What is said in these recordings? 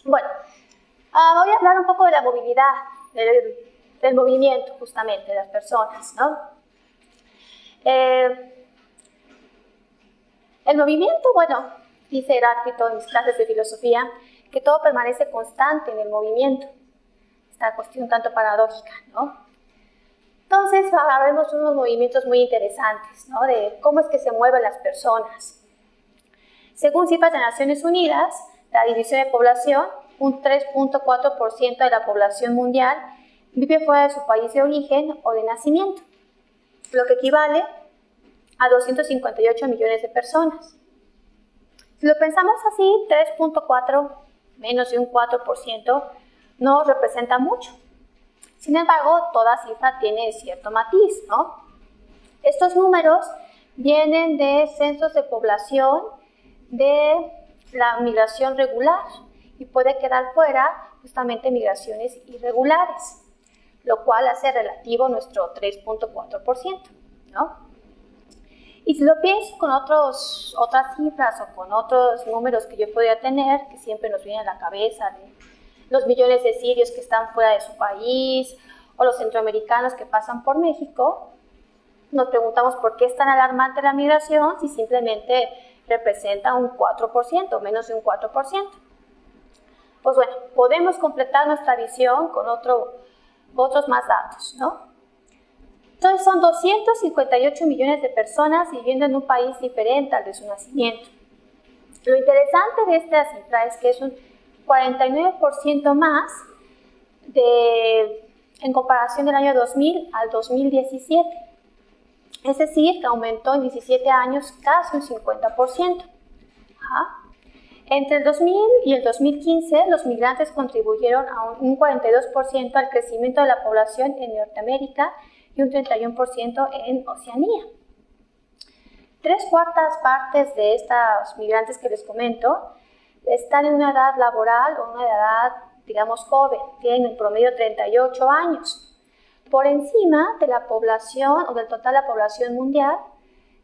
Bueno, voy a hablar un poco de la movilidad, del movimiento justamente de las personas, ¿no? El movimiento, bueno, dice Heráclito en mis clases de filosofía, que todo permanece constante en el movimiento. Esta cuestión tanto paradójica, ¿no? Entonces, ahora vemos unos movimientos muy interesantes, ¿no? De cómo es que se mueven las personas. Según cifras de Naciones Unidas, la división de población, un 3.4% de la población mundial vive fuera de su país de origen o de nacimiento, lo que equivale a 258 millones de personas. Si lo pensamos así, 3.4, menos de un 4%, no representa mucho. Sin embargo, toda cifra tiene cierto matiz, ¿no? Estos números vienen de censos de población de la migración regular y puede quedar fuera justamente migraciones irregulares, lo cual hace relativo nuestro 3.4%, ¿no? Y si lo pienso con otras cifras o con otros números que yo podría tener, que siempre nos vienen a la cabeza, de los millones de sirios que están fuera de su país, o los centroamericanos que pasan por México, nos preguntamos por qué es tan alarmante la migración si simplemente representa un 4%, menos de un 4%. Pues bueno, podemos completar nuestra visión con otros más datos, ¿no? Entonces son 258 millones de personas viviendo en un país diferente al de su nacimiento. Lo interesante de esta cifra es que es un 49% más en comparación del año 2000 al 2017. Es decir, que aumentó en 17 años casi un 50%. Entre el 2000 y el 2015, los migrantes contribuyeron a un 42% al crecimiento de la población en Norteamérica y un 31% en Oceanía. 3/4 partes de estos migrantes que les comento están en una edad laboral o una edad, digamos, joven, tienen en promedio 38 años, por encima de la población o del total de la población mundial,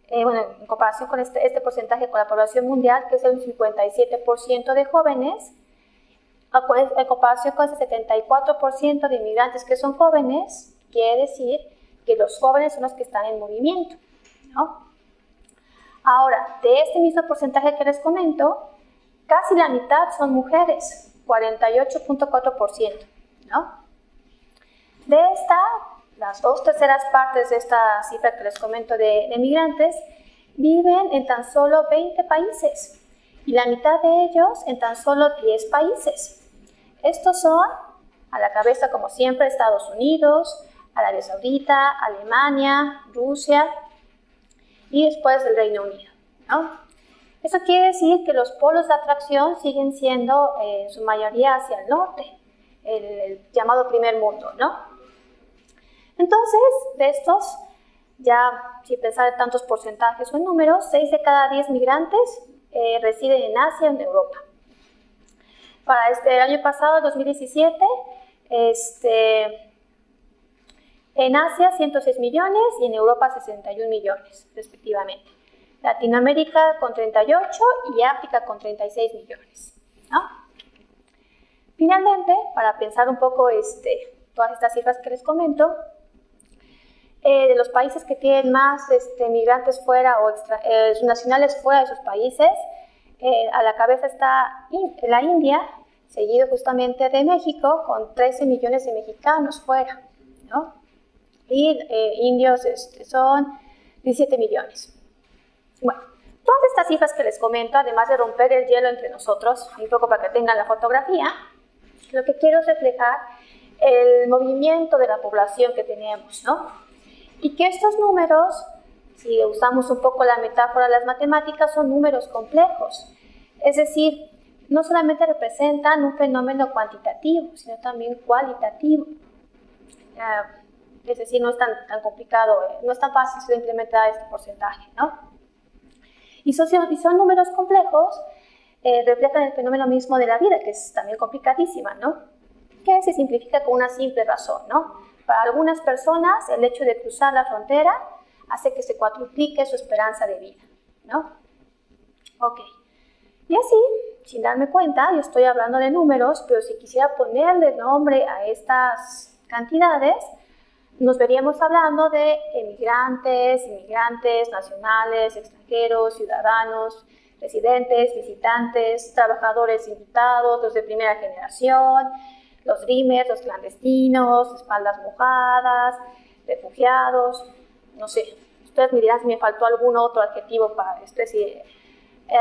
en comparación con este porcentaje con la población mundial, que es el 57% de jóvenes, en comparación con ese 74% de inmigrantes que son jóvenes, quiere decir que los jóvenes son los que están en movimiento, ¿no? Ahora, de este mismo porcentaje que les comento, casi la mitad son mujeres, 48.4%, ¿no? De las 2/3 partes de esta cifra que les comento de migrantes viven en tan solo 20 países y la mitad de ellos en tan solo 10 países. Estos son, a la cabeza como siempre, Estados Unidos, Arabia Saudita, Alemania, Rusia y después el Reino Unido, ¿no? Eso quiere decir que los polos de atracción siguen siendo en su mayoría hacia el norte, el llamado primer mundo, ¿no? Entonces, de estos, ya sin pensar en tantos porcentajes o en números, 6 de cada 10 migrantes residen en Asia o en Europa. Para el año pasado, 2017, en Asia 106 millones y en Europa 61 millones, respectivamente. Latinoamérica con 38 y África con 36 millones, ¿no? Finalmente, para pensar un poco todas estas cifras que les comento, de los países que tienen más migrantes fuera o nacionales fuera de sus países, a la cabeza está la India, seguido justamente de México, con 13 millones de mexicanos fuera, ¿no? Y indios son 17 millones. Bueno, todas estas cifras que les comento, además de romper el hielo entre nosotros, un poco para que tengan la fotografía, lo que quiero es reflejar el movimiento de la población que tenemos, ¿no? Y que estos números, si usamos un poco la metáfora de las matemáticas, son números complejos. Es decir, no solamente representan un fenómeno cuantitativo, sino también cualitativo. Es decir, no es tan complicado, no es tan fácil de implementar este porcentaje, ¿no? Y son números complejos, reflejan el fenómeno mismo de la vida, que es también complicadísima, ¿no? Que se simplifica con una simple razón, ¿no? Para algunas personas, el hecho de cruzar la frontera hace que se cuadruplique su esperanza de vida, ¿no? Ok. Y así, sin darme cuenta, yo estoy hablando de números, pero si quisiera ponerle nombre a estas cantidades, nos veríamos hablando de emigrantes, inmigrantes, nacionales, extranjeros, ciudadanos, residentes, visitantes, trabajadores invitados, los de primera generación, los dreamers, los clandestinos, espaldas mojadas, refugiados, no sé. Ustedes me dirán si me faltó algún otro adjetivo para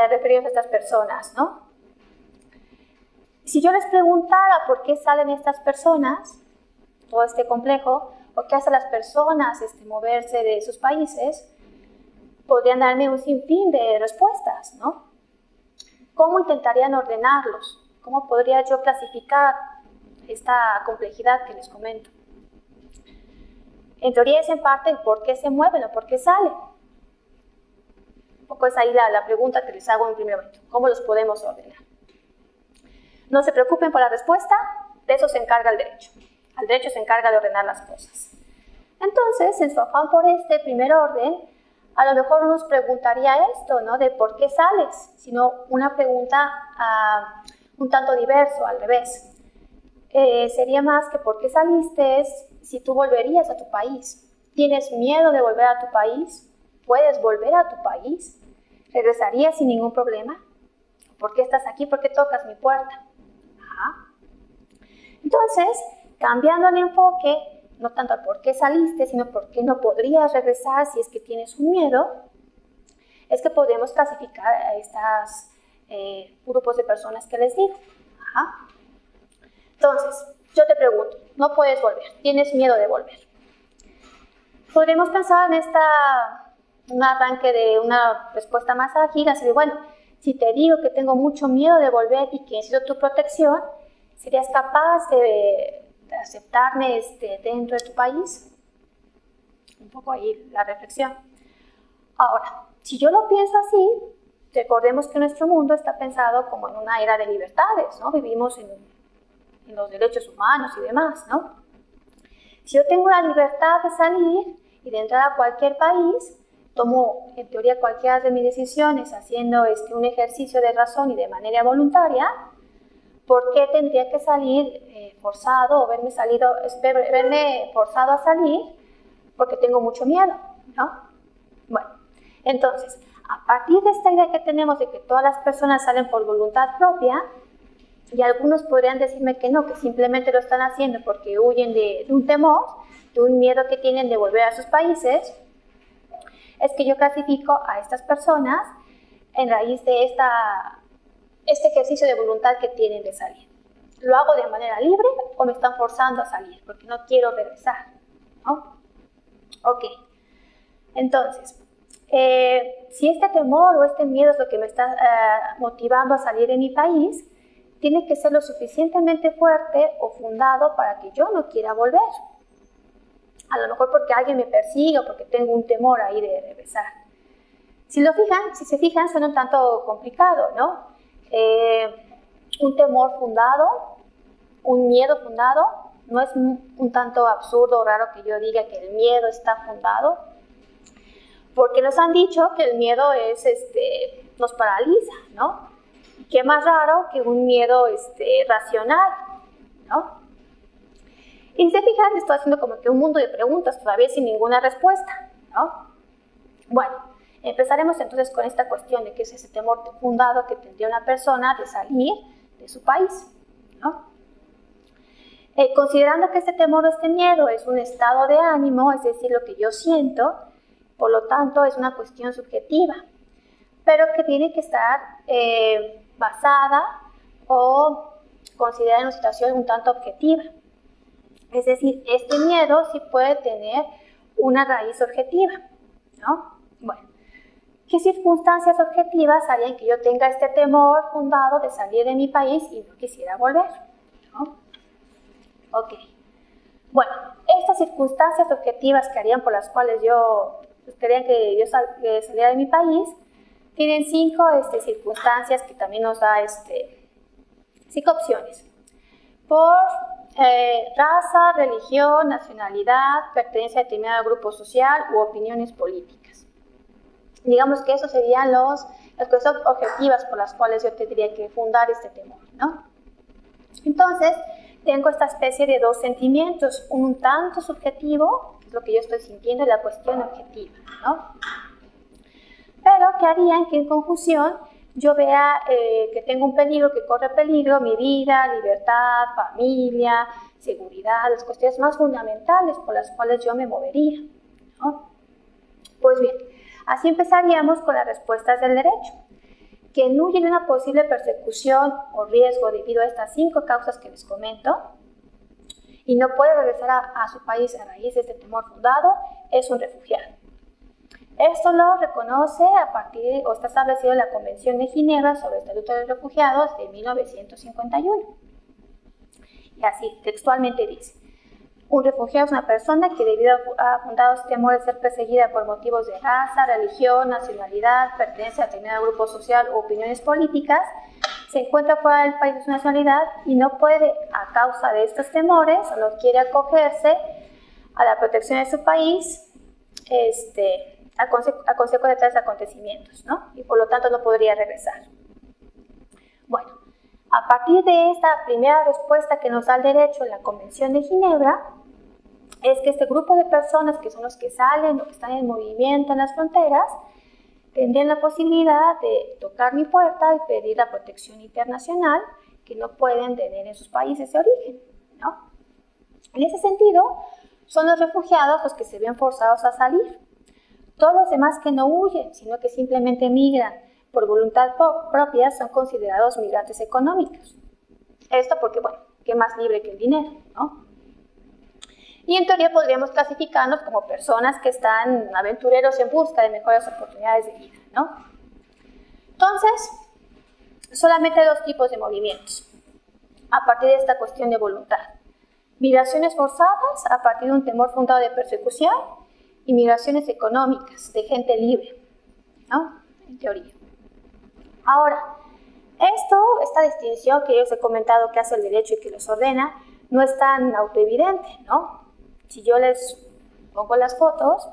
referirnos a estas personas, ¿no? Si yo les preguntara por qué salen estas personas, todo este complejo, o qué hacen las personas moverse de sus países, podrían darme un sinfín de respuestas, ¿no? ¿Cómo intentarían ordenarlos? ¿Cómo podría yo clasificar esta complejidad que les comento? En teoría es en parte el por qué se mueven o por qué salen. Un poco es ahí la pregunta que les hago en primer momento. ¿Cómo los podemos ordenar? No se preocupen por la respuesta, de eso se encarga el derecho. El derecho se encarga de ordenar las cosas. Entonces, en su afán por este primer orden, a lo mejor no nos preguntaría esto, ¿no? De por qué sales, sino una pregunta un tanto diverso, al revés. Sería más que por qué saliste si tú volverías a tu país. ¿Tienes miedo de volver a tu país? ¿Puedes volver a tu país? ¿Regresarías sin ningún problema? ¿Por qué estás aquí? ¿Por qué tocas mi puerta? Ajá. Entonces, cambiando el enfoque, no tanto al por qué saliste, sino por qué no podrías regresar si es que tienes un miedo, es que podemos clasificar a estos grupos de personas que les digo. Ajá. Entonces, yo te pregunto, no puedes volver, tienes miedo de volver. Podremos pensar en un arranque de una respuesta más ágil, así de, bueno, si te digo que tengo mucho miedo de volver y que necesito tu protección, ¿serías capaz de aceptarme dentro de tu país? Un poco ahí la reflexión. Ahora, si yo lo pienso así, recordemos que nuestro mundo está pensado como en una era de libertades, ¿no? Vivimos en los derechos humanos y demás, ¿no? Si yo tengo la libertad de salir y de entrar a cualquier país, tomo en teoría cualquiera de mis decisiones haciendo un ejercicio de razón y de manera voluntaria, ¿por qué tendría que salir forzado o verme forzado a salir porque tengo mucho miedo, ¿no? Bueno, entonces, a partir de esta idea que tenemos de que todas las personas salen por voluntad propia, y algunos podrían decirme que no, que simplemente lo están haciendo porque huyen de un temor, de un miedo que tienen de volver a sus países, es que yo clasifico a estas personas en raíz de este ejercicio de voluntad que tienen de salir. ¿Lo hago de manera libre o me están forzando a salir porque no quiero regresar, ¿no? Ok, entonces, si este temor o este miedo es lo que me está motivando a salir de mi país, tiene que ser lo suficientemente fuerte o fundado para que yo no quiera volver. A lo mejor porque alguien me persigue o porque tengo un temor ahí de regresar. Si se fijan, suena un tanto complicado, ¿no? Un temor fundado, un miedo fundado, ¿no es un tanto absurdo o raro que yo diga que el miedo está fundado? Porque nos han dicho que el miedo nos paraliza, ¿no? ¿Qué más raro que un miedo racional, ¿no? Y si se fijan, estoy haciendo como que un mundo de preguntas todavía sin ninguna respuesta, ¿no? Bueno, empezaremos entonces con esta cuestión de qué es ese temor fundado que tendría una persona de salir de su país, ¿no? Considerando que este temor o este miedo es un estado de ánimo, es decir, lo que yo siento, por lo tanto es una cuestión subjetiva, pero que tiene que estar basada o considerada en una situación un tanto objetiva. Es decir, este miedo sí puede tener una raíz objetiva, ¿no? Bueno, ¿qué circunstancias objetivas harían que yo tenga este temor fundado de salir de mi país y no quisiera volver, ¿no? Ok. Bueno, estas circunstancias objetivas que harían por las cuales querían que yo saliera de mi país, tienen 5 circunstancias que también nos da 5 opciones. Por raza, religión, nacionalidad, pertenencia a determinado grupo social u opiniones políticas. Digamos que esos serían los las cosas objetivas por las cuales yo tendría que fundar este temor, ¿no? Entonces, tengo esta especie de dos sentimientos, un tanto subjetivo, que es lo que yo estoy sintiendo, y la cuestión objetiva, ¿no? Pero, ¿qué harían? Que en conjunción yo vea que tengo un peligro, que corre peligro, mi vida, libertad, familia, seguridad, las cuestiones más fundamentales por las cuales yo me movería, ¿no? Pues bien, así empezaríamos con las respuestas del derecho. Quien huye de una posible persecución o riesgo debido a estas 5 causas que les comento y no puede regresar a su país a raíz de este temor fundado, es un refugiado. Esto lo reconoce o está establecido en la Convención de Ginebra sobre el Estatuto de los Refugiados de 1951. Y así, textualmente dice: un refugiado es una persona que debido a fundados temores de ser perseguida por motivos de raza, religión, nacionalidad, pertenencia a determinado grupo social o opiniones políticas, se encuentra fuera del país de su nacionalidad y no puede, a causa de estos temores, o no quiere acogerse a la protección de su país, a consecuencia de tales acontecimientos, ¿no? Y por lo tanto no podría regresar. Bueno, a partir de esta primera respuesta que nos da el derecho en la Convención de Ginebra, es que este grupo de personas que son los que salen o que están en movimiento en las fronteras, tendrían la posibilidad de tocar mi puerta y pedir la protección internacional que no pueden tener en sus países de origen, ¿no? En ese sentido, son los refugiados los que se ven forzados a salir. Todos los demás que no huyen, sino que simplemente migran por voluntad propia, son considerados migrantes económicos. Esto porque, bueno, ¿qué más libre que el dinero, no? Y en teoría podríamos clasificarnos como personas que están aventureros en busca de mejores oportunidades de vida, ¿no? Entonces, solamente hay 2 tipos de movimientos a partir de esta cuestión de voluntad. Migraciones forzadas a partir de un temor fundado de persecución y migraciones económicas de gente libre, ¿no? En teoría. Ahora, esta distinción que yo os he comentado que hace el derecho y que los ordena, no es tan autoevidente, ¿no? Si yo les pongo las fotos,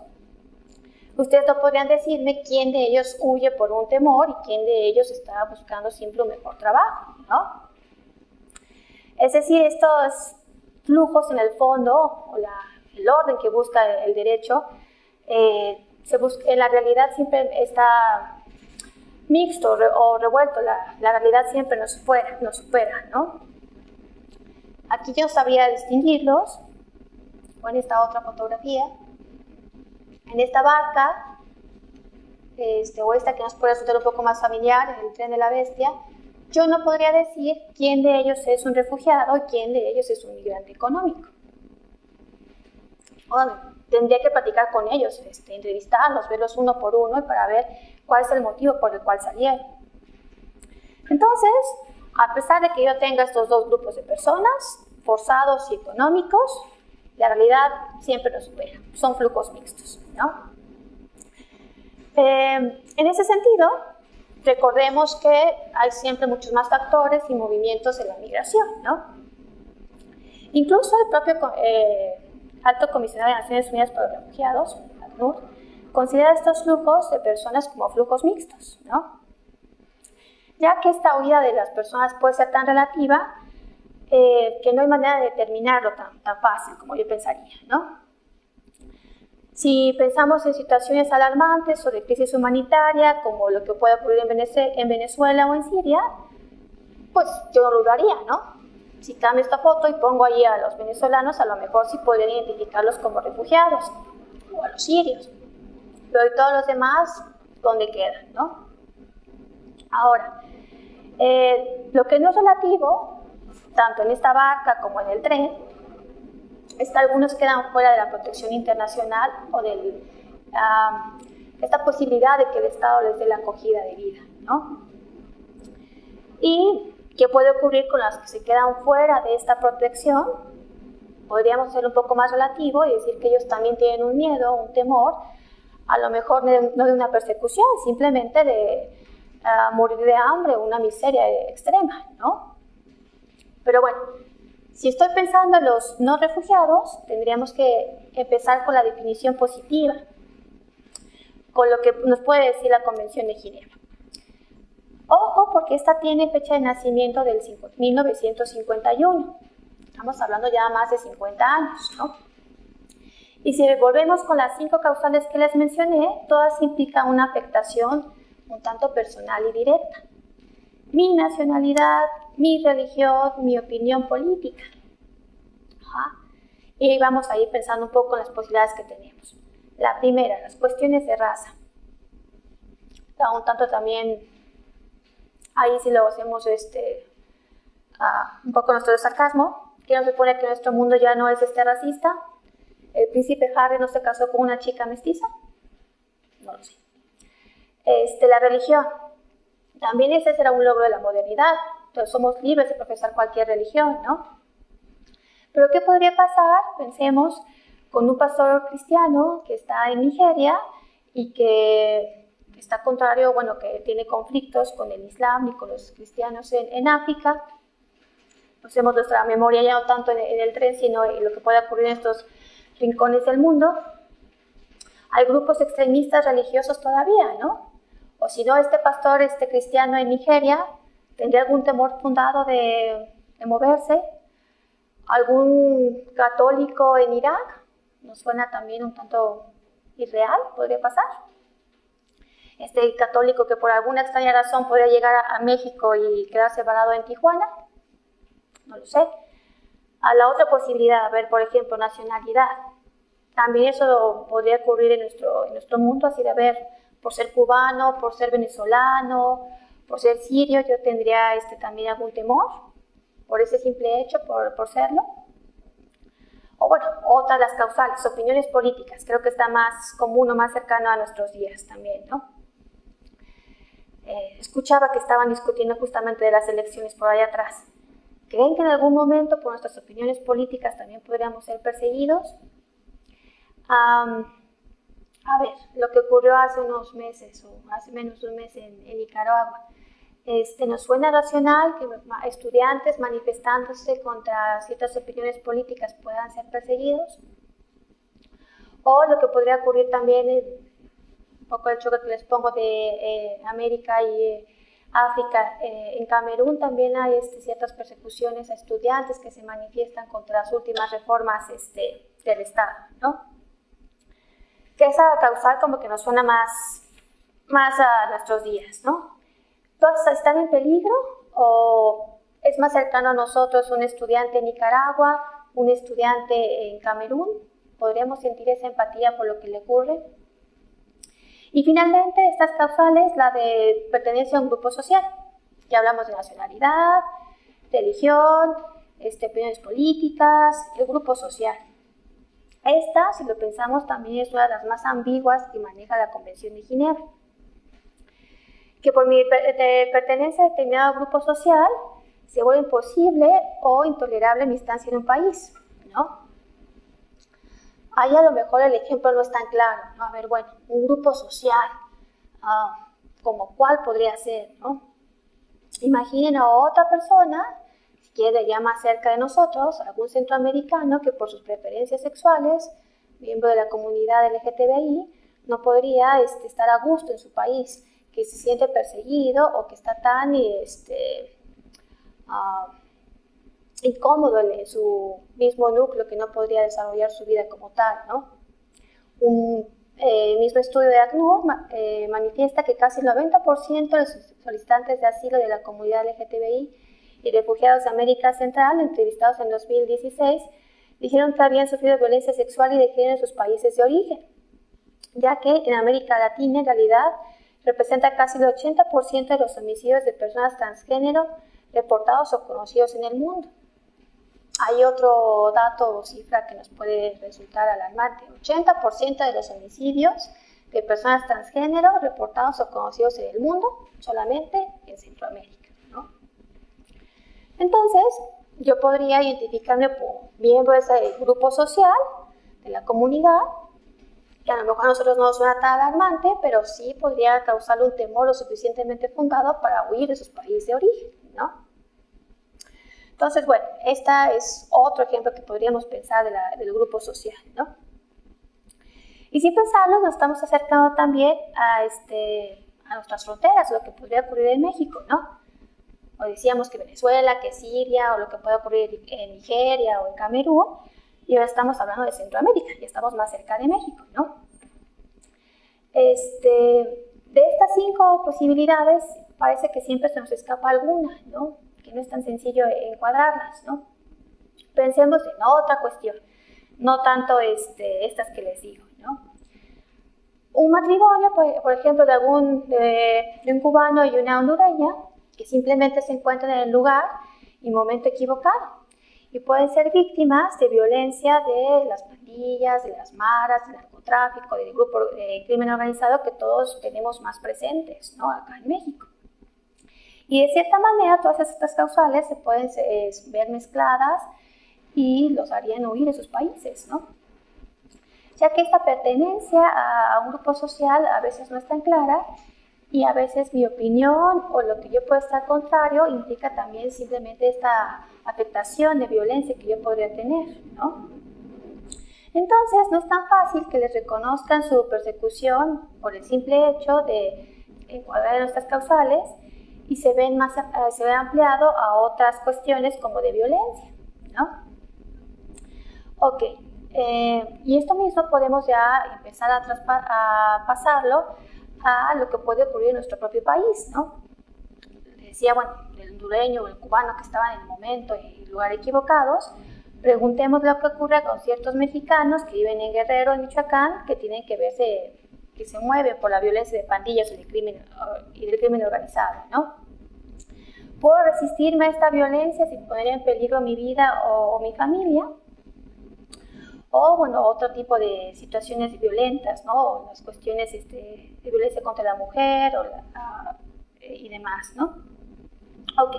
ustedes no podrían decirme quién de ellos huye por un temor y quién de ellos está buscando siempre un mejor trabajo, ¿no? Es decir, estos flujos en el fondo, o el orden que busca el derecho, en la realidad siempre está mixto o revuelto, la realidad siempre nos supera, ¿no? Aquí yo sabría distinguirlos, o en esta otra fotografía, en esta barca, o esta que nos puede resultar un poco más familiar, en el tren de la bestia, yo no podría decir quién de ellos es un refugiado y quién de ellos es un migrante económico. Bueno, tendría que platicar con ellos, entrevistarlos, verlos uno por uno y para ver cuál es el motivo por el cual salieron. Entonces, a pesar de que yo tenga estos 2 grupos de personas, forzados y económicos, la realidad siempre nos supera, son flujos mixtos, ¿no? En ese sentido, recordemos que hay siempre muchos más factores y movimientos en la migración, ¿no? Incluso el propio Alto Comisionado de Naciones Unidas para los Refugiados, ACNUR, considera estos flujos de personas como flujos mixtos, ¿no? Ya que esta huida de las personas puede ser tan relativa que no hay manera de determinarlo tan fácil como yo pensaría, ¿no? Si pensamos en situaciones alarmantes o de crisis humanitaria, como lo que puede ocurrir en Venezuela o en Siria, pues yo no lo dudaría, ¿no? Si cambio esta foto y pongo ahí a los venezolanos, a lo mejor sí podrían identificarlos como refugiados, o a los sirios. Pero ¿y todos los demás dónde quedan, no? Ahora, lo que no es relativo, tanto en esta barca como en el tren, es que algunos quedan fuera de la protección internacional o de esta posibilidad de que el Estado les dé la acogida de vida, ¿no? ¿Y qué puede ocurrir con las que se quedan fuera de esta protección? Podríamos ser un poco más relativo y decir que ellos también tienen un miedo, un temor, a lo mejor no de una persecución, simplemente de morir de hambre o una miseria extrema, ¿no? Pero bueno, si estoy pensando en los no refugiados, tendríamos que empezar con la definición positiva, con lo que nos puede decir la Convención de Ginebra. porque esta tiene fecha de nacimiento del 1951. Estamos hablando ya más de 50 años, ¿no? Y si volvemos con las 5 causales que les mencioné, todas implican una afectación un tanto personal y directa. Mi nacionalidad, mi religión, mi opinión política. Ajá. Y vamos a ir pensando un poco en las posibilidades que tenemos. La primera, las cuestiones de raza. Un tanto también, ahí sí lo hacemos un poco nuestro sarcasmo, que nos supone que nuestro mundo ya no es racista. ¿El príncipe Harry no se casó con una chica mestiza? No lo sé. La religión. También ese será un logro de la modernidad. Entonces somos libres de profesar cualquier religión, ¿no? Pero ¿qué podría pasar? Pensemos con un pastor cristiano que está en Nigeria y que está contrario, bueno, que tiene conflictos con el Islam y con los cristianos en África. Hacemos nuestra memoria ya no tanto en el tren, sino en lo que puede ocurrir en estos rincones del mundo. Hay grupos extremistas religiosos todavía, ¿no? O si no, este pastor cristiano en Nigeria tendría algún temor fundado de moverse. Algún católico en Irak, nos suena también un tanto irreal, podría pasar. Este católico que por alguna extraña razón podría llegar a México y quedarse varado en Tijuana, no lo sé. A la otra posibilidad, a ver, por ejemplo, nacionalidad. También eso podría ocurrir en nuestro mundo, así de haber, por ser cubano, por ser venezolano, por ser sirio, yo tendría también algún temor, por ese simple hecho, por serlo. O bueno, otras las causales, opiniones políticas, creo que está más común o más cercano a nuestros días también, ¿no? Escuchaba que estaban discutiendo justamente de las elecciones por allá atrás. ¿Creen que en algún momento por nuestras opiniones políticas también podríamos ser perseguidos? A ver, lo que ocurrió hace unos meses, o hace menos de un mes en Nicaragua, nos suena racional que estudiantes manifestándose contra ciertas opiniones políticas puedan ser perseguidos. O lo que podría ocurrir también, un poco el choque que les pongo de América y África, en Camerún también hay ciertas persecuciones a estudiantes que se manifiestan contra las últimas reformas del Estado, ¿no? Que esa causal como que nos suena más a nuestros días, ¿no? ¿Todos están en peligro o es más cercano a nosotros un estudiante en Nicaragua, un estudiante en Camerún? ¿Podríamos sentir esa empatía por lo que le ocurre? Y finalmente, estas causales, la de pertenencia a un grupo social. Ya hablamos de nacionalidad, religión, opiniones políticas, el grupo social. Esta, si lo pensamos, también es una de las más ambiguas que maneja la Convención de Ginebra. Que por mi pertenencia a determinado grupo social se vuelve imposible o intolerable mi estancia en un país, ¿no? Ahí a lo mejor el ejemplo no es tan claro, ¿no? A ver, bueno, un grupo social, ¿como cuál podría ser, no? Imaginen a otra persona, si quiere ya más cerca de nosotros, algún centroamericano que por sus preferencias sexuales, miembro de la comunidad LGTBI, no podría estar a gusto en su país, que se siente perseguido o que está tan incómodo en su mismo núcleo que no podría desarrollar su vida como tal, ¿no? Un mismo estudio de ACNUR manifiesta que casi el 90% de los solicitantes de asilo de la comunidad LGTBI y refugiados de América Central, entrevistados en 2016, dijeron que habían sufrido violencia sexual y de género en sus países de origen, ya que en América Latina, en realidad, representa casi el 80% de los homicidios de personas transgénero reportados o conocidos en el mundo. Hay otro dato o cifra que nos puede resultar alarmante. 80% de los homicidios de personas transgénero reportados o conocidos en el mundo, solamente en Centroamérica, ¿no? Entonces, yo podría identificarme como miembro de ese grupo social, de la comunidad, que a lo mejor a nosotros no nos suena tan alarmante, pero sí podría causarle un temor lo suficientemente fundado para huir de sus países de origen, ¿no? Entonces, bueno, este es otro ejemplo que podríamos pensar del grupo social, ¿no? Y sin pensarlo, nos estamos acercando también a nuestras fronteras, lo que podría ocurrir en México, ¿no? o decíamos que Venezuela, que Siria, o lo que puede ocurrir en Nigeria o en Camerún, y ahora estamos hablando de Centroamérica, y estamos más cerca de México, ¿no? De estas 5 posibilidades, parece que siempre se nos escapa alguna, ¿no? Que no es tan sencillo encuadrarlas, ¿no? Pensemos en otra cuestión, no tanto estas que les digo, ¿no? Un matrimonio, por ejemplo, de un cubano y una hondureña, que simplemente se encuentran en el lugar y momento equivocado, y pueden ser víctimas de violencia de las pandillas, de las maras, del narcotráfico, del grupo de crimen organizado que todos tenemos más presentes, ¿no? Acá en México. Y de cierta manera todas estas causales se pueden ver mezcladas y los harían huir de sus países, ¿no? Ya que esta pertenencia a un grupo social a veces no es tan clara y a veces mi opinión o lo que yo puedo estar contrario implica también simplemente esta afectación de violencia que yo podría tener, ¿no? Entonces no es tan fácil que les reconozcan su persecución por el simple hecho de encuadrar en nuestras causales y se ve ampliado a otras cuestiones como de violencia, ¿no? Ok. Y esto mismo podemos ya empezar a pasarlo a lo que puede ocurrir en nuestro propio país, ¿no? Decía, bueno, el hondureño o el cubano que estaban en el momento y lugar equivocados, preguntemos lo que ocurre con ciertos mexicanos que viven en Guerrero, en Michoacán, que tienen que verse, que se mueven por la violencia de pandillas y del crimen organizado, ¿no? ¿Puedo resistirme a esta violencia sin poner en peligro mi vida o mi familia? O, bueno, otro tipo de situaciones violentas, ¿no? Las cuestiones de violencia contra la mujer y demás, ¿no? Ok.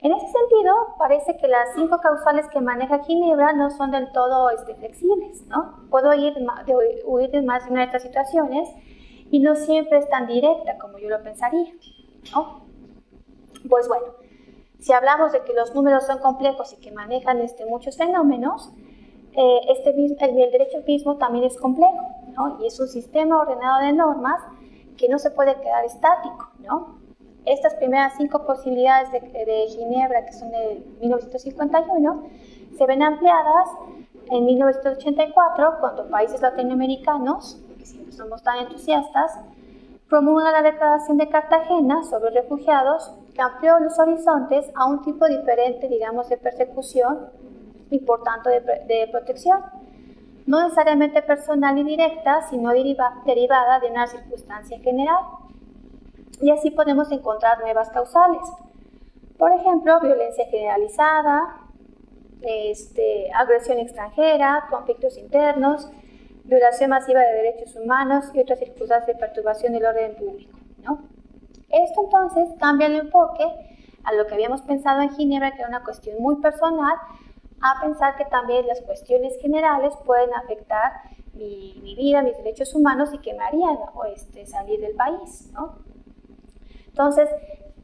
En ese sentido, parece que las 5 causales que maneja Ginebra no son del todo flexibles, ¿no? Puedo huir de más de una de estas situaciones y no siempre es tan directa como yo lo pensaría, ¿no? Pues bueno, si hablamos de que los números son complejos y que manejan muchos fenómenos, el derecho mismo también es complejo, ¿no? Y es un sistema ordenado de normas que no se puede quedar estático, ¿no? Estas primeras 5 posibilidades de Ginebra, que son de 1951, se ven ampliadas en 1984, cuando países latinoamericanos, que siempre somos tan entusiastas, promulgan la Declaración de Cartagena sobre refugiados, que amplió los horizontes a un tipo diferente, digamos, de persecución y por tanto de protección, no necesariamente personal y directa, sino derivada de una circunstancia general. Y así podemos encontrar nuevas causales. Por ejemplo, violencia generalizada, agresión extranjera, conflictos internos, violación masiva de derechos humanos y otras circunstancias de perturbación del orden público, ¿no? Esto entonces cambia el enfoque a lo que habíamos pensado en Ginebra, que era una cuestión muy personal, a pensar que también las cuestiones generales pueden afectar mi vida, mis derechos humanos y que me harían salir del país, ¿no? Entonces,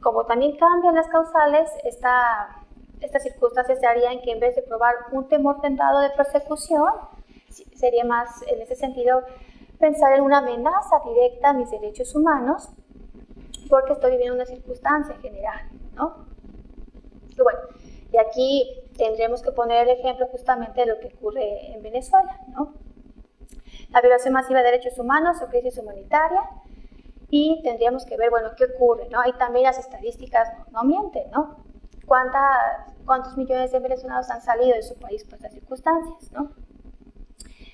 como también cambian las causales, estas circunstancias se harían que en vez de probar un temor fundado de persecución, sería más en ese sentido pensar en una amenaza directa a mis derechos humanos porque estoy viviendo una circunstancia general, ¿no? Y bueno, y aquí tendremos que poner el ejemplo justamente de lo que ocurre en Venezuela, ¿no? La violación masiva de derechos humanos o crisis humanitaria, y tendríamos que ver, bueno, qué ocurre, ¿no? Ahí también las estadísticas no mienten, ¿no? ¿Cuántos millones de venezolanos han salido de su país por estas circunstancias, ¿no?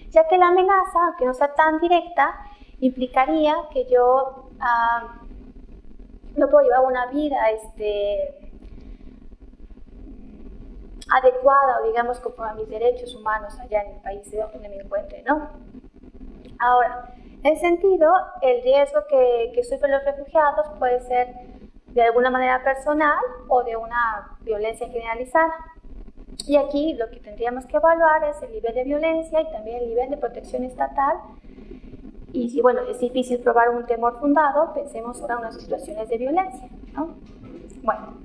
Ya que la amenaza, aunque no sea tan directa, implicaría que yo no puedo llevar una vida adecuada, o digamos, conforme a mis derechos humanos allá en el país donde me encuentre, ¿no? Ahora, en ese sentido, el riesgo que sufren los refugiados puede ser de alguna manera personal o de una violencia generalizada. Y aquí lo que tendríamos que evaluar es el nivel de violencia y también el nivel de protección estatal. Y si, bueno, es difícil probar un temor fundado, pensemos ahora en unas situaciones de violencia, ¿no? Bueno.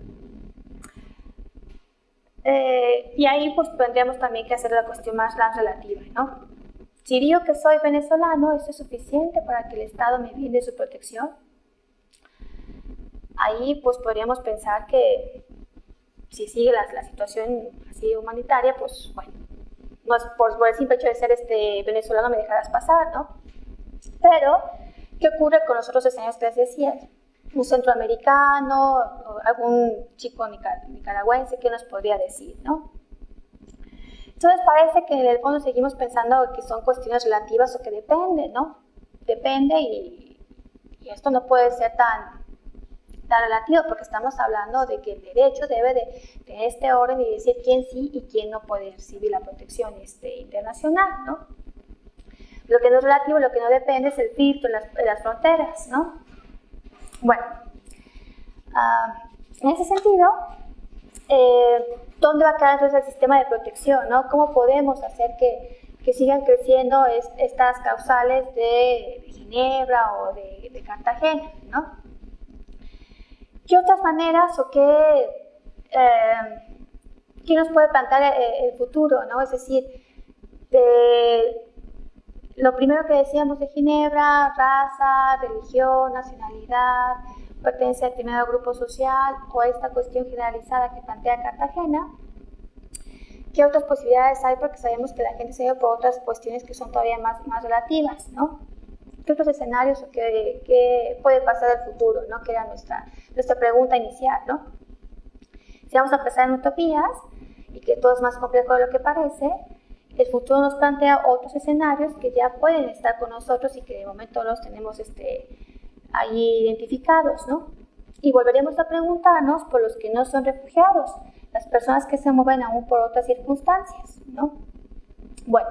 Y ahí pues tendríamos también que hacer la cuestión más relativa, ¿no? Si digo que soy venezolano, ¿eso es suficiente para que el Estado me brinde su protección? ahí pues podríamos pensar que si sigue la situación así humanitaria, pues bueno, no es por el simple hecho de ser venezolano me dejarás pasar, ¿no? Pero, ¿qué ocurre con los otros escenarios que les decía? Un centroamericano, o algún chico nicaragüense, ¿qué nos podría decir, no? Entonces parece que en el fondo seguimos pensando que son cuestiones relativas o que depende, ¿no? Depende y esto no puede ser tan relativo porque estamos hablando de que el derecho debe de tener este orden y decir quién sí y quién no puede recibir la protección internacional, ¿no? Lo que no es relativo, lo que no depende es el filtro de las fronteras, ¿no? Bueno, en ese sentido, ¿dónde va a quedar entonces el sistema de protección, ¿no? ¿Cómo podemos hacer que sigan creciendo estas causales de Ginebra o de Cartagena, ¿no? ¿Qué otras maneras o qué nos puede plantear el futuro, ¿no? Es decir, lo primero que decíamos de Ginebra, raza, religión, nacionalidad, pertenencia a determinado grupo social o esta cuestión generalizada que plantea Cartagena. ¿Qué otras posibilidades hay? Porque sabemos que la gente se ve por otras cuestiones que son todavía más relativas, ¿no? ¿Qué otros escenarios o qué puede pasar en el futuro, ¿no? Que era nuestra pregunta inicial, ¿no? Si vamos a pensar en utopías y que todo es más complejo de lo que parece, el futuro nos plantea otros escenarios que ya pueden estar con nosotros y que de momento los tenemos ahí identificados, ¿no? Y volveríamos a preguntarnos por los que no son refugiados, las personas que se mueven aún por otras circunstancias, ¿no? Bueno,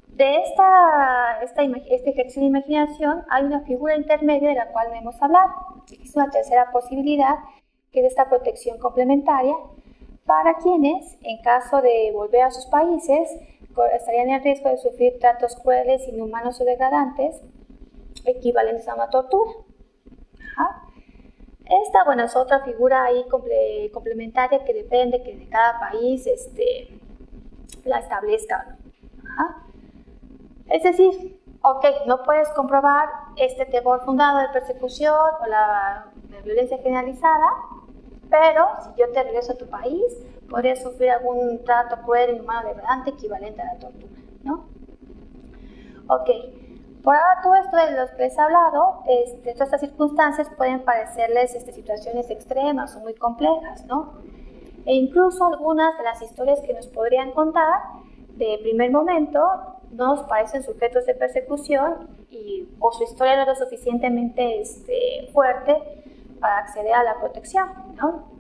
de este ejercicio de imaginación hay una figura intermedia de la cual no hemos hablado, que es una tercera posibilidad, que es esta protección complementaria para quienes, en caso de volver a sus países, estarían en riesgo de sufrir tratos crueles, inhumanos o degradantes, equivalentes a una tortura. Ajá. Esta, bueno, es otra figura ahí complementaria que depende que de cada país la establezca. Ajá. Es decir, ok, no puedes comprobar este temor fundado de persecución o la violencia generalizada, pero si yo te regreso a tu país, podrías sufrir algún trato cruel, inhumano, degradante equivalente a la tortura, ¿no? Ok, por ahora todo esto de los que les he hablado, todas estas circunstancias pueden parecerles situaciones extremas o muy complejas, ¿no? E incluso algunas de las historias que nos podrían contar de primer momento nos parecen sujetos de persecución o su historia no es lo suficientemente fuerte para acceder a la protección, ¿no?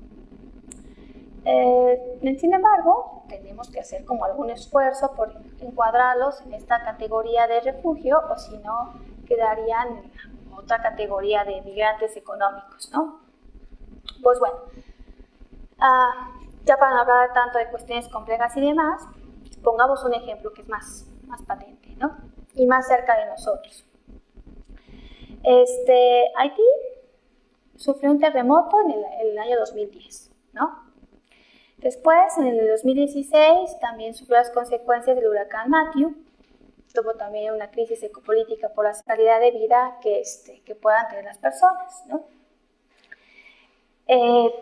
Sin embargo, tenemos que hacer como algún esfuerzo por encuadrarlos en esta categoría de refugio o si no, quedarían en otra categoría de migrantes económicos, ¿no? Pues bueno, ya para no hablar tanto de cuestiones complejas y demás, pongamos un ejemplo que es más patente, ¿no? Y más cerca de nosotros. Haití sufrió un terremoto en el año 2010, ¿no? Después, en el 2016, también sufrió las consecuencias del huracán Matthew. Tuvo también una crisis ecopolítica por la calidad de vida que puedan tener las personas, ¿no?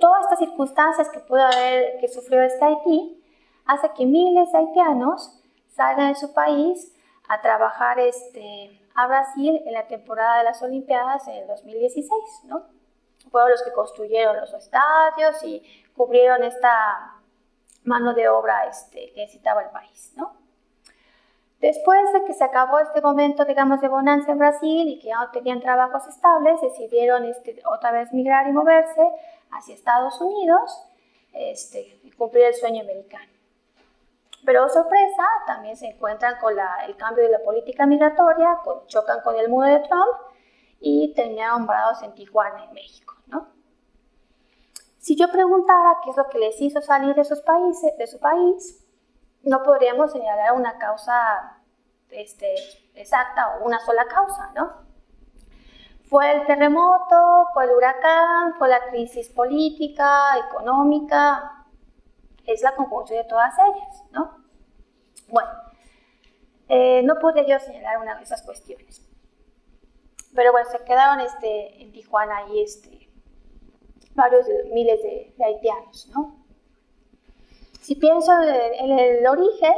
Todas estas circunstancias que sufrió Haití hace que miles de haitianos salgan de su país a trabajar a Brasil en la temporada de las Olimpiadas en el 2016, ¿no? Fueron los que construyeron los estadios y cubrieron esta mano de obra que necesitaba el país, ¿no? Después de que se acabó este momento, digamos, de bonanza en Brasil y que ya no tenían trabajos estables, decidieron otra vez migrar y moverse hacia Estados Unidos y cumplir el sueño americano. Pero, sorpresa, también se encuentran con el cambio de la política migratoria, chocan con el muro de Trump y terminaron varados en Tijuana, en México, ¿no? Si yo preguntara qué es lo que les hizo salir de su país, no podríamos señalar una causa exacta o una sola causa, ¿no? Fue el terremoto, fue el huracán, fue la crisis política, económica, es la conjunción de todas ellas, ¿no? Bueno, no podría yo señalar una de esas cuestiones. Pero bueno, se quedaron en Tijuana ahí varios miles de haitianos, ¿no? Si pienso en el origen,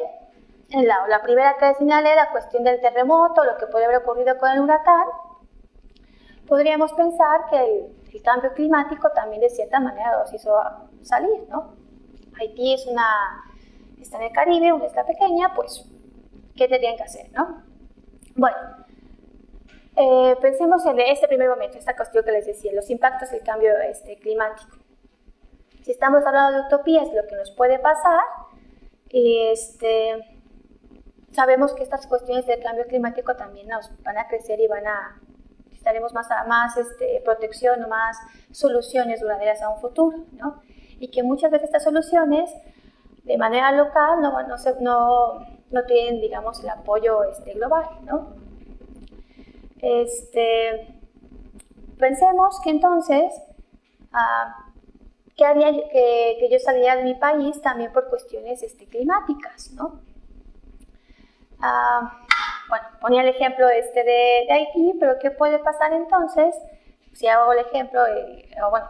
la primera que señalé, la cuestión del terremoto, lo que podría haber ocurrido con el huracán, podríamos pensar que el cambio climático también de cierta manera los hizo salir, ¿no? Haití está en el Caribe, una isla pequeña, pues, ¿qué tendrían que hacer, no? Bueno, pensemos en este primer momento, esta cuestión que les decía, los impactos del cambio climático. Si estamos hablando de utopías, lo que nos puede pasar, sabemos que estas cuestiones del cambio climático también nos van a crecer y necesitaremos más protección o más soluciones duraderas a un futuro, ¿no? Y que muchas veces estas soluciones, de manera local, no tienen, digamos, el apoyo global, ¿no? Pensemos que entonces, ¿qué haría que yo saliera de mi país también por cuestiones climáticas, ¿no? Bueno, ponía el ejemplo de Haití, pero ¿qué puede pasar entonces? Si hago el ejemplo,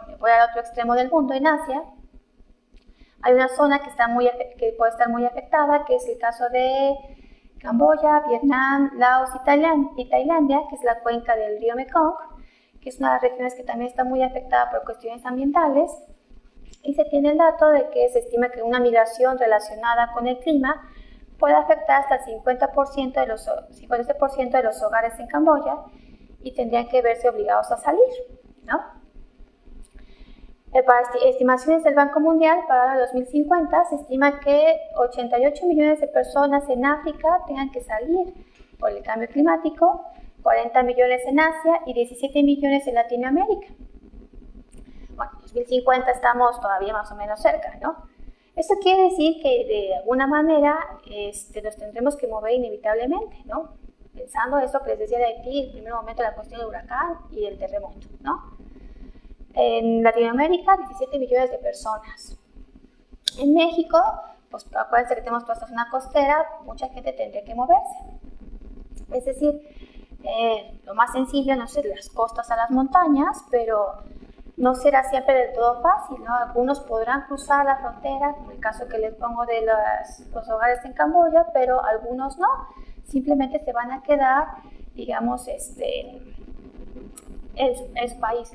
me voy al otro extremo del mundo, en Asia, hay una zona que puede estar muy afectada, que es el caso de Camboya, Vietnam, Laos y Tailandia, que es la cuenca del río Mekong, que es una de las regiones que también está muy afectada por cuestiones ambientales. Y se tiene el dato de que se estima que una migración relacionada con el clima puede afectar hasta el 50% de los hogares en Camboya y tendrían que verse obligados a salir, ¿no? Para estimaciones del Banco Mundial, para el 2050 se estima que 88 millones de personas en África tengan que salir por el cambio climático, 40 millones en Asia y 17 millones en Latinoamérica. Bueno, en 2050 estamos todavía más o menos cerca, ¿no? Esto quiere decir que de alguna manera nos tendremos que mover inevitablemente, ¿no? Pensando eso que les decía de Haití, en el primer momento la cuestión del huracán y el terremoto, ¿no? En Latinoamérica, 17 millones de personas. En México, pues acuérdense que tenemos toda esta zona costera, mucha gente tendría que moverse. Es decir, lo más sencillo, no sé, de las costas a las montañas, pero no será siempre del todo fácil, ¿no? Algunos podrán cruzar la frontera, como el caso que les pongo de los hogares en Camboya, pero algunos no. Simplemente se van a quedar, digamos, en su país,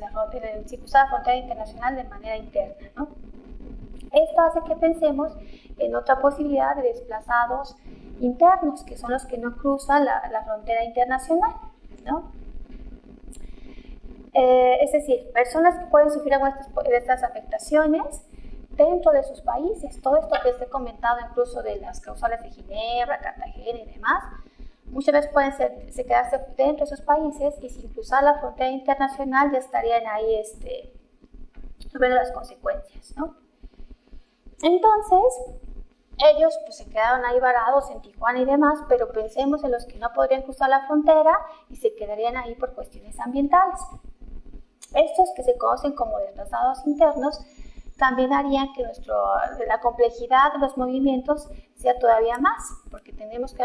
si cruzar la frontera internacional de manera interna, ¿no? Esto hace que pensemos en otra posibilidad de desplazados internos, que son los que no cruzan la frontera internacional, ¿no? Es decir, personas que pueden sufrir de estas afectaciones dentro de sus países. Todo esto que les he comentado, incluso de las causales de Ginebra, Cartagena y demás, muchas veces pueden quedarse dentro de sus países y sin cruzar la frontera internacional ya estarían ahí sufriendo las consecuencias, ¿no? Entonces, ellos pues se quedaron ahí varados en Tijuana y demás, pero pensemos en los que no podrían cruzar la frontera y se quedarían ahí por cuestiones ambientales. Estos que se conocen como desplazados internos también harían que la complejidad de los movimientos sea todavía más, porque tenemos que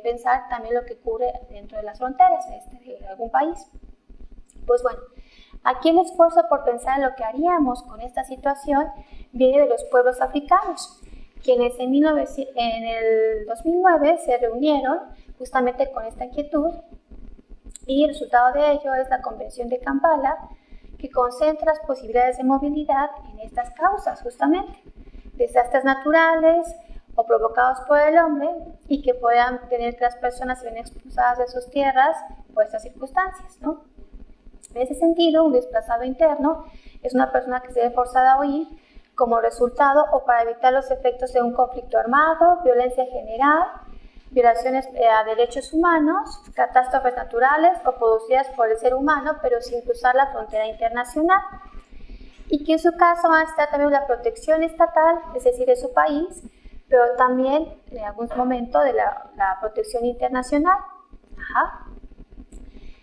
pensar también lo que ocurre dentro de las fronteras de algún país. Pues bueno, aquí el esfuerzo por pensar en lo que haríamos con esta situación viene de los pueblos africanos, quienes en el 2009 se reunieron justamente con esta inquietud, y el resultado de ello es la Convención de Kampala, que concentra las posibilidades de movilidad en estas causas, justamente, desastres naturales o provocados por el hombre, y que puedan tener que las personas se ven expulsadas de sus tierras por estas circunstancias, ¿no? En ese sentido, un desplazado interno es una persona que se ve forzada a huir como resultado o para evitar los efectos de un conflicto armado, violencia general, violaciones a derechos humanos, catástrofes naturales o producidas por el ser humano, pero sin cruzar la frontera internacional. Y que en su caso va a estar también la protección estatal, es decir, de su país, pero también en algún momento de la protección internacional. Ajá.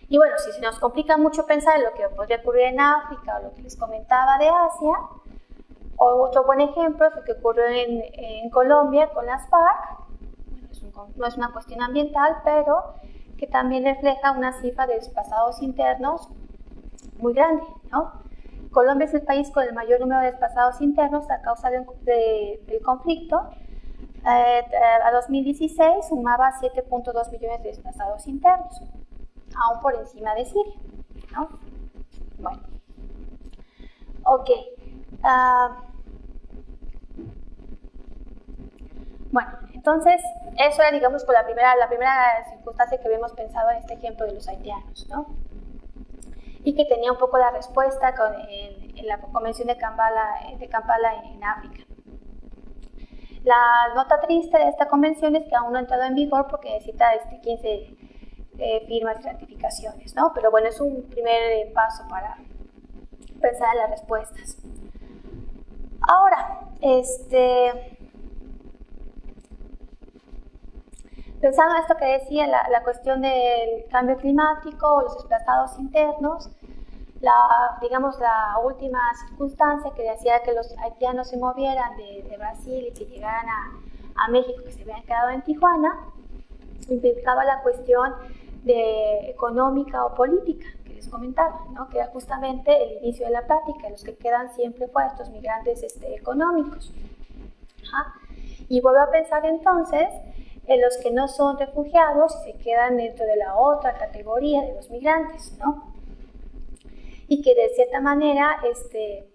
Y bueno, si se nos complica mucho pensar en lo que podría ocurrir en África o lo que les comentaba de Asia, o otro buen ejemplo es lo que ocurrió en Colombia con las FARC. No es una cuestión ambiental, pero que también refleja una cifra de desplazados internos muy grande, ¿no? Colombia es el país con el mayor número de desplazados internos a causa del conflicto. A 2016 sumaba 7.2 millones de desplazados internos, aún por encima de Siria, ¿no? Bueno, ok. Bueno, entonces, eso era, digamos, la primera circunstancia que habíamos pensado en este ejemplo de los haitianos, ¿no? Y que tenía un poco la respuesta en la Convención de Kampala en África. La nota triste de esta convención es que aún no ha entrado en vigor porque necesita 15 firmas y ratificaciones, ¿no? Pero bueno, es un primer paso para pensar en las respuestas. Ahora, pensando en esto que decía, la cuestión del cambio climático, los desplazados internos, digamos, la última circunstancia que decía que los haitianos se movieran de Brasil y que llegaran a México, que se habían quedado en Tijuana, implicaba la cuestión económica o política que les comentaba, ¿no? Que era justamente el inicio de la plática, los que quedan siempre fuera estos migrantes económicos. Ajá. Y vuelvo a pensar entonces en los que no son refugiados y se quedan dentro de la otra categoría de los migrantes, ¿no? Y que de cierta manera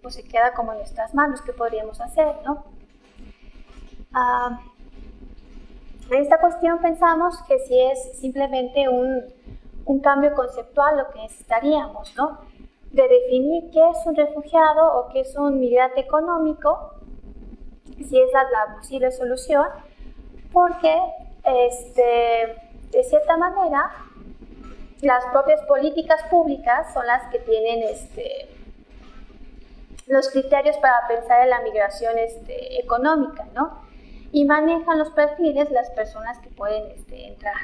pues se queda como en nuestras manos, ¿qué podríamos hacer, no? En esta cuestión pensamos que si es simplemente un cambio conceptual lo que necesitaríamos, ¿no? De definir qué es un refugiado o qué es un migrante económico, si es la posible solución, porque de cierta manera las propias políticas públicas son las que tienen los criterios para pensar en la migración económica, ¿no? Y manejan los perfiles de las personas que pueden entrar.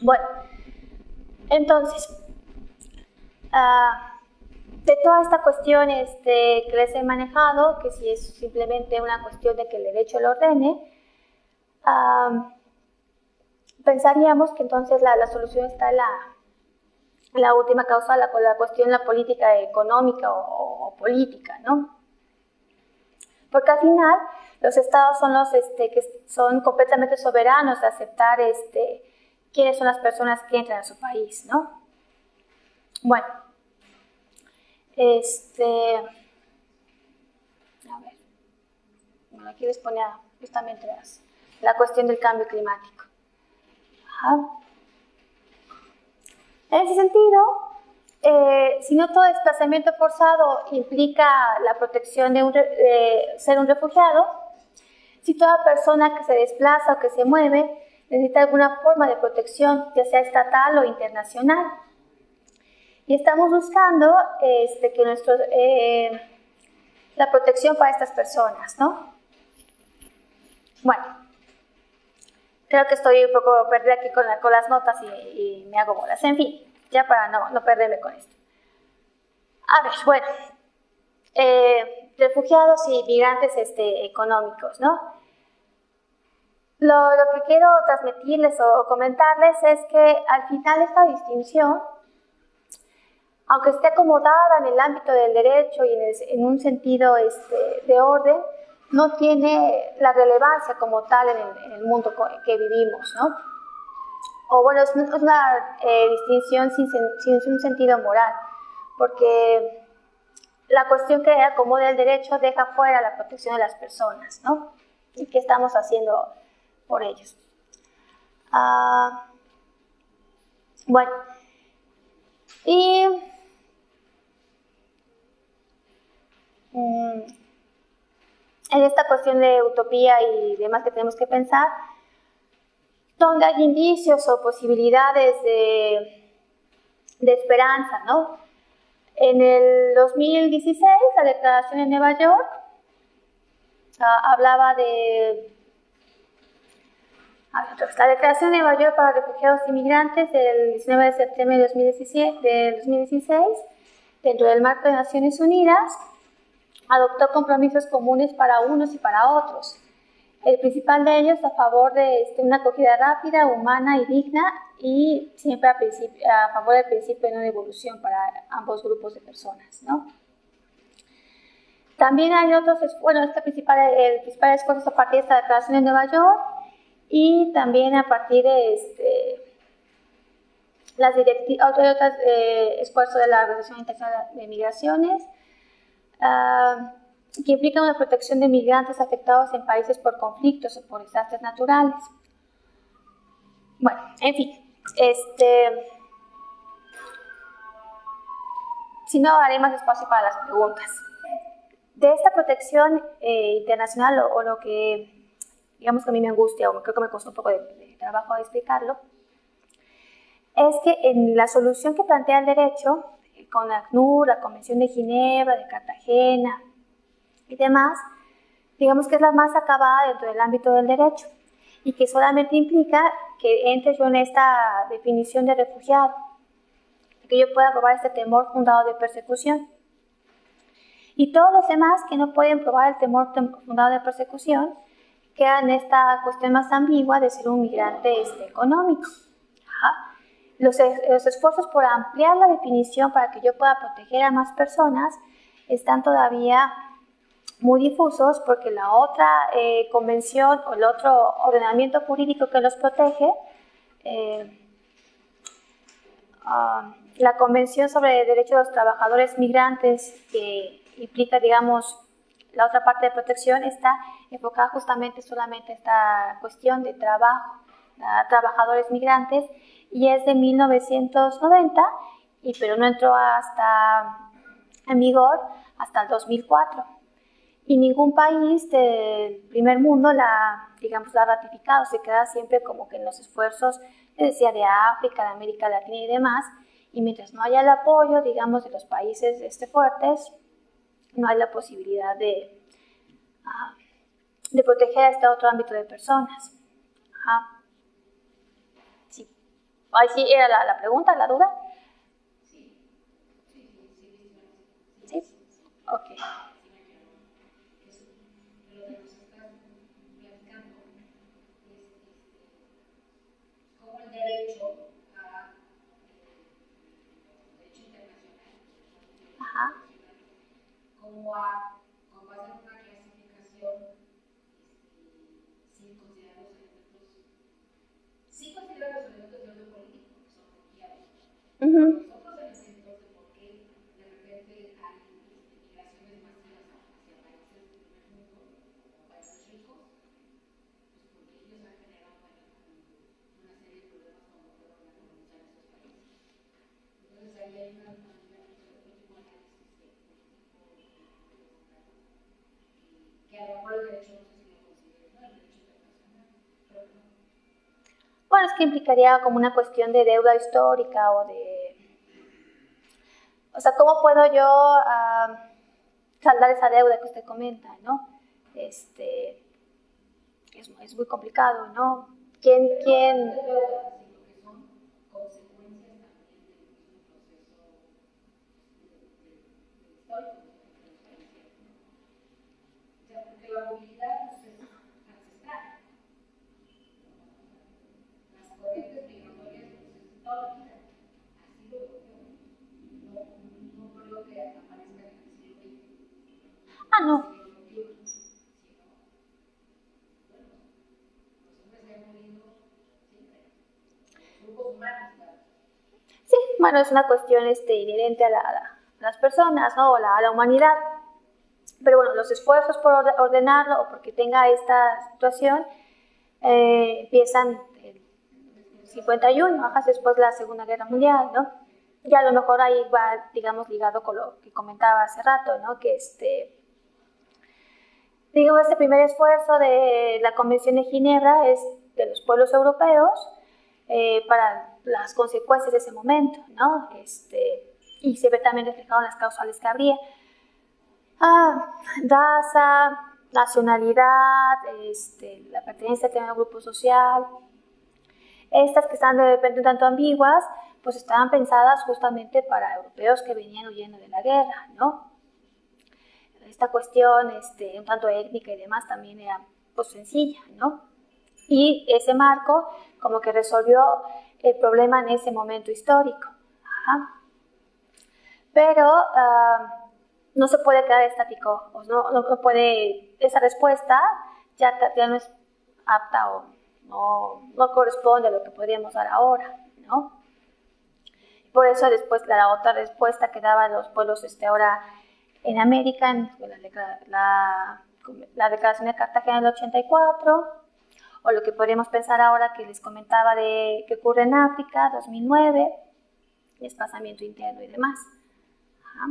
Bueno, entonces, de toda esta cuestión que les he manejado, que si es simplemente una cuestión de que el derecho lo ordene, pensaríamos que entonces la solución está en la última causa, la cuestión de la política económica o política, ¿no? Porque al final los estados son los que son completamente soberanos de aceptar quiénes son las personas que entran a su país, ¿no? Bueno, a ver, bueno, aquí les ponía justamente la cuestión del cambio climático. Ajá. En ese sentido, si no todo desplazamiento forzado implica la protección de ser un refugiado, si toda persona que se desplaza o que se mueve necesita alguna forma de protección, ya sea estatal o internacional. Y estamos buscando la protección para estas personas, ¿no? Bueno, creo que estoy un poco perdida aquí con las notas y me hago bolas. En fin, ya para no perderme con esto. A ver, bueno, refugiados y migrantes económicos, ¿no? Lo que quiero transmitirles o comentarles es que al final esta distinción, aunque esté acomodada en el ámbito del derecho y en un sentido de orden, no tiene la relevancia como tal en el mundo que vivimos, ¿no? O bueno, es una distinción sin un sentido moral, porque la cuestión que acomoda el derecho deja fuera la protección de las personas, ¿no? ¿Y qué estamos haciendo por ellos? Bueno, y en esta cuestión de utopía y demás que tenemos que pensar, donde hay indicios o posibilidades de esperanza, ¿no? En el 2016, la declaración de Nueva York hablaba de... La declaración de Nueva York para refugiados y migrantes del 19 de septiembre de 2016, dentro del marco de Naciones Unidas, adoptó compromisos comunes para unos y para otros. El principal de ellos a favor de una acogida rápida, humana y digna, y siempre a favor del principio de no devolución para ambos grupos de personas, ¿no? También hay otros, bueno, el principal esfuerzo es a partir de esta declaración de Nueva York y también a partir de las otros esfuerzos de la Organización Internacional de Migraciones, que implican una protección de migrantes afectados en países por conflictos o por desastres naturales. Bueno, en fin, si no, haré más espacio para las preguntas. De esta protección internacional, o lo que, digamos que a mí me angustia, o creo que me costó un poco de trabajo explicarlo, es que en la solución que plantea el derecho, con la ACNUR, la Convención de Ginebra, de Cartagena y demás, digamos que es la más acabada dentro del ámbito del derecho y que solamente implica que entre yo en esta definición de refugiado, que yo pueda probar este temor fundado de persecución. Y todos los demás que no pueden probar el temor fundado de persecución quedan en esta cuestión más ambigua de ser un migrante económico. Ajá. Los esfuerzos por ampliar la definición para que yo pueda proteger a más personas están todavía muy difusos porque la otra convención o el otro ordenamiento jurídico que los protege, la Convención sobre el Derecho de los Trabajadores Migrantes, que implica, digamos, la otra parte de protección, está enfocada justamente solamente a esta cuestión de trabajo, a trabajadores migrantes, y es de 1990, pero no entró en vigor hasta el 2004. Y ningún país del primer mundo la ha ratificado, se queda siempre como que en los esfuerzos, decía, de África, de América Latina y demás, y mientras no haya el apoyo, digamos, de los países fuertes, no hay la posibilidad de proteger a este otro ámbito de personas. Ajá. Sí. Ahí sí era la pregunta, la duda. ¿Sí? Ok. Como el derecho a derecho internacional, Ajá. como a hacer una clasificación sin considerar los elementos de orden político, que son cruciales. Los otros elementos de por qué de repente hay migraciones masivas hacia países del primer mundo, o países ricos, pues porque ellos han generado una serie de problemas cuando fueron a colonizar esos países. Entonces ahí hay otro tipo de análisis político que a lo mejor el derecho no sé si lo considera, ¿no? El derecho internacional, creo que no. Bueno, es que implicaría como una cuestión de deuda histórica o sea, ¿cómo puedo yo saldar esa deuda que usted comenta, ¿no? Es muy complicado, ¿no? ¿Quién? Sino que son consecuencias también del mismo proceso histórico de los países, ¿no? O sea, porque la movilidad pues, es ancestral. Las corrientes migratorias pues, es toda la vida. Así lo veo yo. No creo que aparezcan en el siglo XX. No. Sino, bueno, los hombres se han movido siempre. Los grupos humanos, claro. Sí, bueno, es una cuestión inherente a las personas, ¿no? O a la humanidad. Pero bueno, los esfuerzos por ordenarlo o porque tenga esta situación empiezan en 51, bajas después de la Segunda Guerra Mundial, ¿no? Y a lo mejor ahí va, digamos, ligado con lo que comentaba hace rato, ¿no? Que digamos, este primer esfuerzo de la Convención de Ginebra es de los pueblos europeos para las consecuencias de ese momento, ¿no? Y se ve también reflejado en las causales que habría. Raza, nacionalidad, la pertenencia a un grupo social. Estas que están de repente un tanto ambiguas, pues estaban pensadas justamente para europeos que venían huyendo de la guerra, ¿no? Esta cuestión un tanto étnica y demás también era pues sencilla, ¿no? Y ese marco como que resolvió el problema en ese momento histórico. Ajá. Pero no se puede quedar estático, no puede, esa respuesta ya no es apta o no corresponde a lo que podríamos dar ahora, ¿no? Por eso después la otra respuesta que daban los pueblos ahora en América, en la Declaración de Cartagena del 84, o lo que podríamos pensar ahora que les comentaba de que ocurre en África, 2009, desplazamiento interno y demás. Ajá.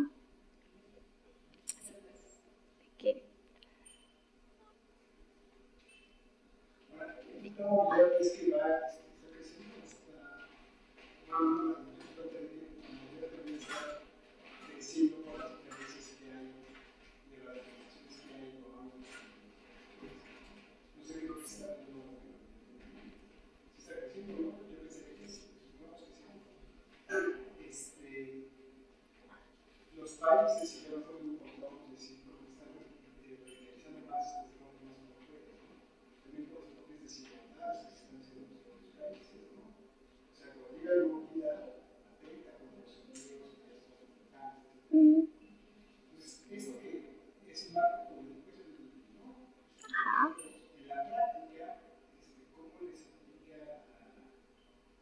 Es que va creciendo hasta creciendo por las diferencias que hay de las relaciones que hay con ambos. No sé qué es lo que está creciendo, ¿no? Yo pensé que sí, los países y la forma muy importante decir porque están realizando más de forma más concreta, ¿no? También por eso es desigualdad que se están haciendo en los países, ¿no? O sea, cuando llega la movilidad, atenta contra los empleos y las oportunidades. Entonces, esto que es el marco público, es el, ¿no? En la práctica, ¿cómo les aplica a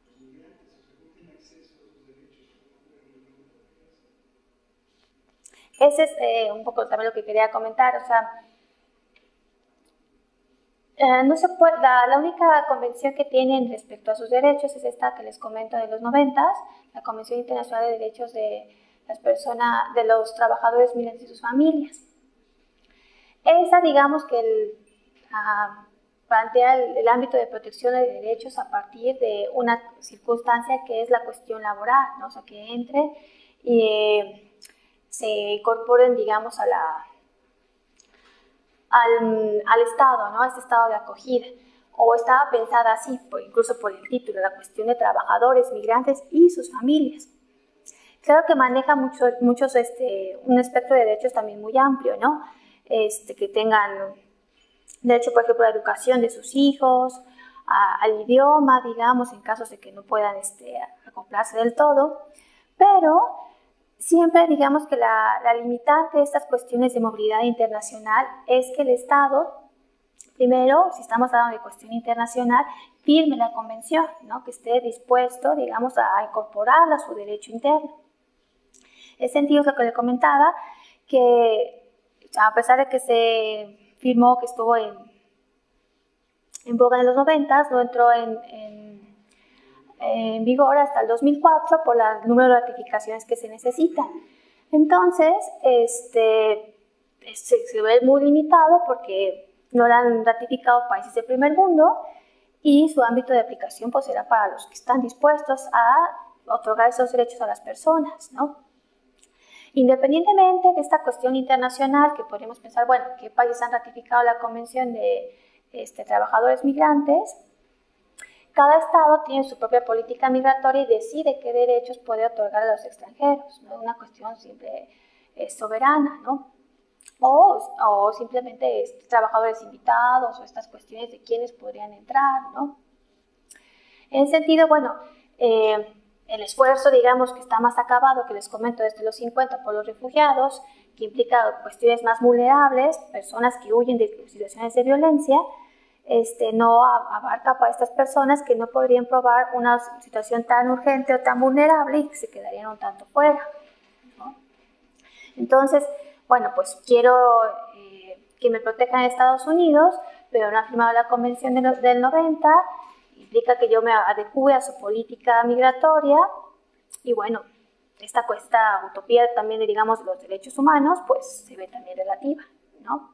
los migrantes? O sea, ¿cómo tienen acceso a esos derechos? Ese es un poco también lo que quería comentar, o sea, no se puede, la única convención que tienen respecto a sus derechos es esta que les comento de los 90, la Convención Internacional de Derechos de las Personas, de los Trabajadores Migrantes y sus familias. Esa, digamos que plantea el ámbito de protección de derechos a partir de una circunstancia que es la cuestión laboral, ¿no? O sea, que entre y se incorporen, digamos, al Estado, ¿no? A este estado de acogida. O estaba pensada así, incluso por el título, la cuestión de trabajadores, migrantes y sus familias. Claro que maneja muchos un espectro de derechos también muy amplio, ¿no? Que tengan derecho, por ejemplo, a la educación de sus hijos, al idioma, digamos, en casos de que no puedan acoplarse del todo, pero siempre digamos que la limitante de estas cuestiones de movilidad internacional es que el Estado, primero, si estamos hablando de cuestión internacional, firme la convención, ¿no? Que esté dispuesto, digamos, a incorporarla a su derecho interno. En ese sentido es lo que le comentaba, que a pesar de que se firmó, que estuvo en boga en los 90, no entró en vigor hasta el 2004 por el número de ratificaciones que se necesitan. Entonces, se ve muy limitado porque no lo han ratificado países del primer mundo y su ámbito de aplicación pues era para los que están dispuestos a otorgar esos derechos a las personas, ¿no? Independientemente de esta cuestión internacional, que podríamos pensar, bueno, ¿qué países han ratificado la Convención de Trabajadores Migrantes? Cada estado tiene su propia política migratoria y decide qué derechos puede otorgar a los extranjeros, no es una cuestión siempre soberana, ¿no? O simplemente trabajadores invitados o estas cuestiones de quiénes podrían entrar, ¿no? En ese sentido, bueno, el esfuerzo, digamos, que está más acabado, que les comento desde los 50 por los refugiados, que implica cuestiones más vulnerables, personas que huyen de situaciones de violencia, no abarca para estas personas que no podrían probar una situación tan urgente o tan vulnerable y que se quedarían un tanto fuera, ¿no? Entonces, bueno, pues quiero que me protejan en Estados Unidos, pero no ha firmado la Convención del 90, implica que yo me adecue a su política migratoria y bueno, esta utopía también de, digamos, los derechos humanos, pues se ve también relativa, ¿no?